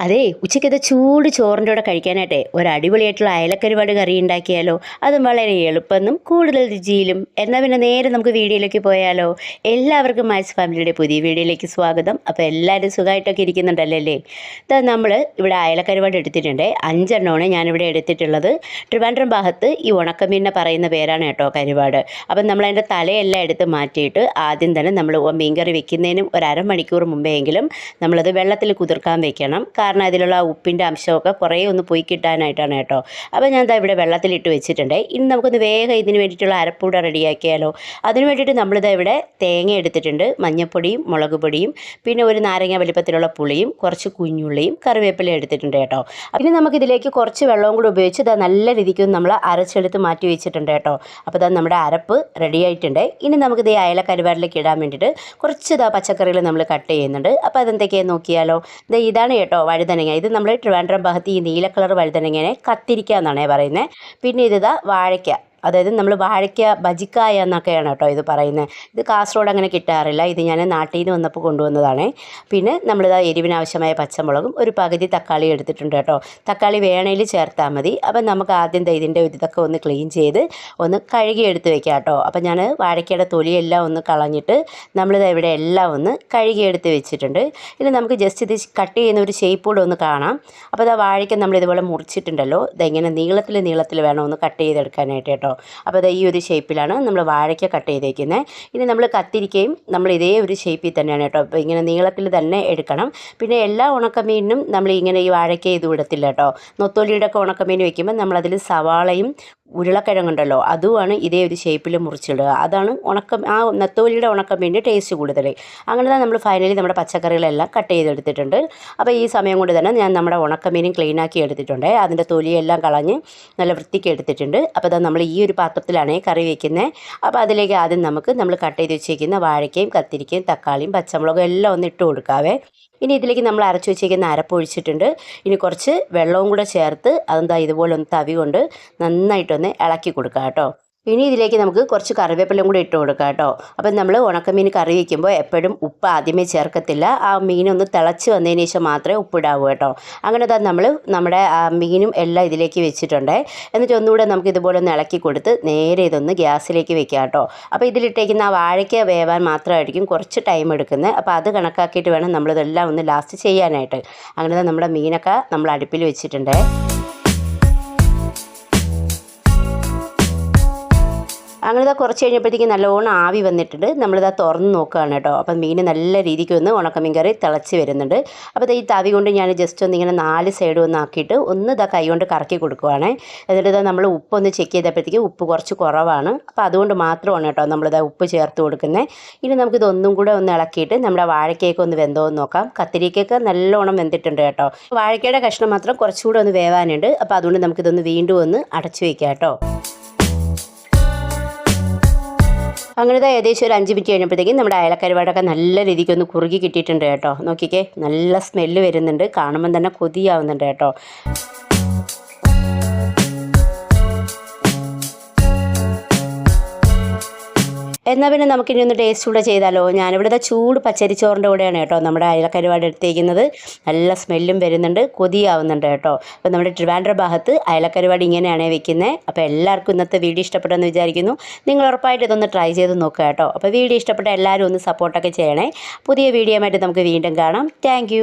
അതേ ഉച്ചയ്ക്കത്തെ ചൂട് ചോറിൻ്റെ കൂടെ കഴിക്കാനായിട്ടേ ഒരു അടിപൊളിയായിട്ടുള്ള അയലക്കരുപാട് കറി ഉണ്ടാക്കിയാലോ. അതും വളരെ എളുപ്പമെന്നും കൂടുതൽ രുചിയിലും. എന്നാൽ പിന്നെ നേരെ നമുക്ക് വീഡിയോയിലേക്ക് പോയാലോ. എല്ലാവർക്കും മാത്സ് ഫാമിലിയുടെ പുതിയ വീഡിയോയിലേക്ക് സ്വാഗതം. അപ്പോൾ എല്ലാവരും സുഖമായിട്ടൊക്കെ ഇരിക്കുന്നുണ്ടല്ലോ അല്ലേ. നമ്മൾ ഇവിടെ അയലക്കരുപാട് എടുത്തിട്ടുണ്ട്. 5 എണ്ണമാണ് ഞാനിവിടെ എടുത്തിട്ടുള്ളത്. ട്രിവാൻഡ്രം ഭാഗത്ത് ഈ ഉണക്കമീനിനെ പറയുന്ന പേരാണ് കേട്ടോ കരുപാട്. അപ്പം നമ്മളതിൻ്റെ തലയെല്ലാം എടുത്ത് മാറ്റിയിട്ട് ആദ്യം തന്നെ നമ്മൾ മീൻകറി വെക്കുന്നതിനും ഒരു അരമണിക്കൂർ മുമ്പെങ്കിലും നമ്മളത് വെള്ളത്തിൽ കുതിർക്കാൻ വെക്കണം. കാരണം അതിലുള്ള ഉപ്പിൻ്റെ അംശമൊക്കെ കുറേ ഒന്ന് പോയി കിട്ടാനായിട്ടാണ് കേട്ടോ. അപ്പോൾ ഞാൻ ഇവിടെ വെള്ളത്തിലിട്ട് വെച്ചിട്ടുണ്ട്. ഇനി നമുക്കൊന്ന് വേഗം ഇതിന് വേണ്ടിയിട്ടുള്ള അരപ്പൂടെ റെഡിയാക്കിയാലോ. അതിന് വേണ്ടിയിട്ട് നമ്മളിത് ഇവിടെ തേങ്ങ എടുത്തിട്ടുണ്ട്, മഞ്ഞൾപ്പൊടിയും മുളക് പൊടിയും പിന്നെ ഒരു നാരങ്ങ വലിപ്പത്തിലുള്ള പുളിയും കുറച്ച് കുഞ്ഞുള്ളിയും കറിവേപ്പിലയും എടുത്തിട്ടുണ്ട് കേട്ടോ. ഇനി നമുക്കിതിലേക്ക് കുറച്ച് വെള്ളവും കൂടി ഉപയോഗിച്ച് ഇത് നല്ല രീതിക്ക് നമ്മൾ അരച്ചെടുത്ത് മാറ്റി വെച്ചിട്ടുണ്ട് കേട്ടോ. അപ്പോൾ ഇത് നമ്മുടെ അരപ്പ് റെഡി ആയിട്ടുണ്ട്. ഇനി നമുക്കിത് ഈ അയല കരുവാടിലേക്ക് ഇടാൻ വേണ്ടിയിട്ട് കുറച്ച് പച്ചക്കറികൾ നമ്മൾ കട്ട് ചെയ്യുന്നുണ്ട്. അപ്പോൾ അതെന്തൊക്കെയാണെന്ന് നോക്കിയാലോ. ഇതാണ് കേട്ടോ വഴുതനങ്ങ. ഇത് നമ്മൾ ട്രിവാൻഡ്രം ഭാഗത്ത് ഈ നീല കളർ വഴുതനങ്ങനെ കത്തിരിക്ക എന്നാണ് പറയുന്നത്. പിന്നെ ഇത് വാഴയ്ക്ക, അതായത് നമ്മൾ വാഴയ്ക്ക ബജിക്കായ എന്നൊക്കെയാണ് കേട്ടോ ഇത് പറയുന്നത്. ഇത് കാസർഗോഡ് അങ്ങനെ കിട്ടാറില്ല. ഇത് ഞാൻ നാട്ടിൽ നിന്ന് വന്നപ്പോൾ കൊണ്ടുവന്നതാണ്. പിന്നെ നമ്മളിത് എരിവിനാവശ്യമായ പച്ചമുളകും ഒരു പകുതി തക്കാളി എടുത്തിട്ടുണ്ട് കേട്ടോ. തക്കാളി വേണേൽ ചേർത്താൽ മതി. അപ്പം നമുക്ക് ആദ്യം ഇതിൻ്റെ ഇതൊക്കെ ഒന്ന് ക്ലീൻ ചെയ്ത് ഒന്ന് കഴുകി എടുത്ത് വെക്കാം കേട്ടോ. അപ്പം ഞാൻ വാഴയ്ക്കയുടെ തൊലിയെല്ലാം ഒന്ന് കളഞ്ഞിട്ട് നമ്മളിത് ഇവിടെ എല്ലാം ഒന്ന് കഴുകി എടുത്ത് വെച്ചിട്ടുണ്ട്. ഇനി നമുക്ക് ജസ്റ്റ് ഇത് കട്ട് ചെയ്യുന്ന ഒരു ഷേപ്പ് കൂടെ ഒന്ന് കാണാം. അപ്പോൾ ഇത് വാഴയ്ക്ക നമ്മളിതുപോലെ മുറിച്ചിട്ടുണ്ടല്ലോ. ഇതെങ്ങനെ നീളത്തിൽ വേണം ഒന്ന് കട്ട് ചെയ്തെടുക്കാനായിട്ട് കേട്ടോ. അപ്പോൾ അത് ഈ ഒരു ഷേപ്പിലാണ് നമ്മൾ വാഴയ്ക്ക കട്ട് ചെയ്തേക്കുന്നത്. ഇനി നമ്മൾ കത്തിരിക്കയും നമ്മൾ ഇതേ ഒരു ഷേപ്പിൽ തന്നെയാണ് കേട്ടോ. അപ്പോൾ ഇങ്ങനെ നീളത്തിൽ തന്നെ എടുക്കണം. പിന്നെ എല്ലാ ഉണക്കമീനിനും നമ്മൾ ഇങ്ങനെ ഈ വാഴയ്ക്ക ഇത് ഇടത്തില്ല കേട്ടോ. നൊത്തോലിയുടെ ഒക്കെ ഉണക്കമീൻ വയ്ക്കുമ്പോൾ നമ്മളതിൽ സവാളയും ഉരുളക്കിഴങ്ങുണ്ടല്ലോ അതുമാണ് ഇതേ ഒരു ഷേപ്പിൽ മുറിച്ചിടുക. അതാണ് ആ നെത്തോലിയുടെ ഉണക്കമീൻ്റെ ടേസ്റ്റ് കൂടുതൽ. അങ്ങനെ തന്നെ നമ്മൾ ഫൈനലി നമ്മുടെ പച്ചക്കറികളെല്ലാം കട്ട് ചെയ്തെടുത്തിട്ടുണ്ട്. അപ്പോൾ ഈ സമയം കൊണ്ട് തന്നെ ഞാൻ നമ്മുടെ ഉണക്കമീനും ക്ലീനാക്കി എടുത്തിട്ടുണ്ട്. അതിൻ്റെ തൊലിയെല്ലാം കളഞ്ഞ് നല്ല വൃത്തിക്ക് എടുത്തിട്ടുണ്ട്. അപ്പോൾ അത് നമ്മൾ ഈ ഒരു പാത്രത്തിലാണ് കറി വയ്ക്കുന്നത്. അപ്പോൾ അതിലേക്ക് ആദ്യം നമ്മൾ കട്ട് ചെയ്ത് വെച്ചിരിക്കുന്ന വാഴയ്ക്കയും കത്തിരിക്കയും തക്കാളിയും പച്ചമുളകും എല്ലാം ഒന്ന് ഇട്ട് കൊടുക്കാവേ. ഇനി ഇതിലേക്ക് നമ്മൾ അരച്ച് വെച്ചിരിക്കുന്ന അരപ്പൊഴിച്ചിട്ടുണ്ട്. ഇനി കുറച്ച് വെള്ളവും കൂടെ ചേർത്ത് അതെന്താ ഇതുപോലെ ഒന്ന് തവി കൊണ്ട് നന്നായിട്ടൊന്ന് ഇളക്കി കൊടുക്കുക കേട്ടോ. ഇനി ഇതിലേക്ക് നമുക്ക് കുറച്ച് കറിവേപ്പിലയും കൂടി ഇട്ട് കൊടുക്കാം കേട്ടോ. അപ്പം നമ്മൾ ഉണക്കമീൻ കറി വയ്ക്കുമ്പോൾ എപ്പോഴും ഉപ്പ് ആദ്യമേ ചേർക്കത്തില്ല. ആ മീനൊന്ന് തിളച്ച് വന്നതിന് ശേഷം മാത്രമേ ഉപ്പിടാവൂ കേട്ടോ. അങ്ങനെ നമ്മൾ നമ്മുടെ മീനും എല്ലാം ഇതിലേക്ക് വെച്ചിട്ടുണ്ട്. എന്നിട്ട് ഒന്നുകൂടെ നമുക്ക് ഇതുപോലെ ഒന്ന് ഇളക്കി കൊടുത്ത് നേരെ ഇതൊന്ന് ഗ്യാസിലേക്ക് വെക്കാം കേട്ടോ. അപ്പോൾ ഇതിലിട്ടേക്കുന്ന ആ വാഴയ്ക്ക വേവാൻ മാത്രമായിരിക്കും കുറച്ച് ടൈം എടുക്കുന്നത്. അപ്പോൾ അത് കണക്കാക്കിയിട്ട് വേണം നമ്മളിതെല്ലാം ഒന്ന് ലാസ്റ്റ് ചെയ്യാനായിട്ട്. അങ്ങനെ നമ്മുടെ മീനൊക്കെ നമ്മൾ അടുപ്പിൽ വെച്ചിട്ടുണ്ട്. അങ്ങനെ കുറച്ച് കഴിഞ്ഞപ്പോഴത്തേക്ക് നല്ലോണം ആവി വന്നിട്ടുണ്ട്. നമ്മളിതാ തുറന്ന് നോക്കുകയാണ് കേട്ടോ. അപ്പം മീൻ നല്ല രീതിക്ക് ഒന്ന് ഉണക്കമീൻ കറി തിളച്ച് വരുന്നുണ്ട്. അപ്പോൾ ഈ തവി കൊണ്ട് ഞാൻ ജസ്റ്റ് ഒന്ന് ഇങ്ങനെ 4 സൈഡും ഒന്ന് ആക്കിയിട്ട് ഒന്ന് കൈ കൊണ്ട് കറക്കി കൊടുക്കുവാണ്. എന്നിട്ട് നമ്മൾ ഉപ്പൊന്ന് ചെക്ക് ചെയ്തപ്പോഴത്തേക്ക് ഉപ്പ് കുറച്ച് കുറവാണ്. അപ്പോൾ അതുകൊണ്ട് മാത്രമാണ് കേട്ടോ നമ്മളിതാ ഉപ്പ് ചേർത്ത് കൊടുക്കുന്നത്. ഇനി നമുക്കിതൊന്നും കൂടെ ഒന്ന് ഇളക്കിയിട്ട് നമ്മുടെ വാഴയ്ക്കൊക്കെ ഒന്ന് വെന്തോന്ന് നോക്കാം. കത്തിരിക്കൊക്കെ നല്ലോണം വെന്തിട്ടുണ്ട് കേട്ടോ. വാഴയ്ക്കയുടെ കഷ്ണം മാത്രം കുറച്ചുകൂടെ ഒന്ന് വേവാനുണ്ട്. അപ്പോൾ അതുകൊണ്ട് നമുക്കിതൊന്ന് വീണ്ടും ഒന്ന് അടച്ചു വയ്ക്കാം കേട്ടോ. അങ്ങനെ ഏകദേശം ഒരു 5 മിനിറ്റ് കഴിഞ്ഞപ്പോഴത്തേക്കും നമ്മുടെ അയലക്കരുവാടൊക്കെ നല്ല രീതിക്ക് ഒന്ന് കുറുകി കിട്ടിയിട്ടുണ്ട് കേട്ടോ. നോക്കിക്കേ, നല്ല സ്മെല്ല് വരുന്നുണ്ട്. കാണുമ്പം തന്നെ കൊതിയാവുന്നുണ്ട് കേട്ടോ. എന്നാൽ പിന്നെ നമുക്കിനി ഒന്ന് ടേസ്റ്റ് കൂടെ ചെയ്താലോ. ഞാനിവിടുത്തെ ചൂട് പച്ചരിച്ചോറിൻ്റെ കൂടെയാണ് കേട്ടോ നമ്മുടെ അയലക്കരുവാട് എടുത്തേക്കുന്നത്. നല്ല സ്മെല്ലും വരുന്നുണ്ട്, കൊതിയാവുന്നുണ്ട് കേട്ടോ. അപ്പോൾ നമ്മുടെ ട്രിവാൻഡ്രം ഭാഗത്ത് അയലക്കരുവാട് ഇങ്ങനെയാണ് വെക്കുന്നത്. അപ്പോൾ എല്ലാവർക്കും ഇന്നത്തെ വീഡിയോ ഇഷ്ടപ്പെട്ടെന്ന് വിചാരിക്കുന്നു. നിങ്ങൾ ഉറപ്പായിട്ട് ഇതൊന്ന് ട്രൈ ചെയ്ത് നോക്കുക കേട്ടോ. അപ്പോൾ വീഡിയോ ഇഷ്ടപ്പെട്ട എല്ലാവരും ഒന്ന് സപ്പോർട്ടൊക്കെ ചെയ്യണേ. പുതിയ വീഡിയോ ആയിട്ട് നമുക്ക് വീണ്ടും കാണാം. താങ്ക്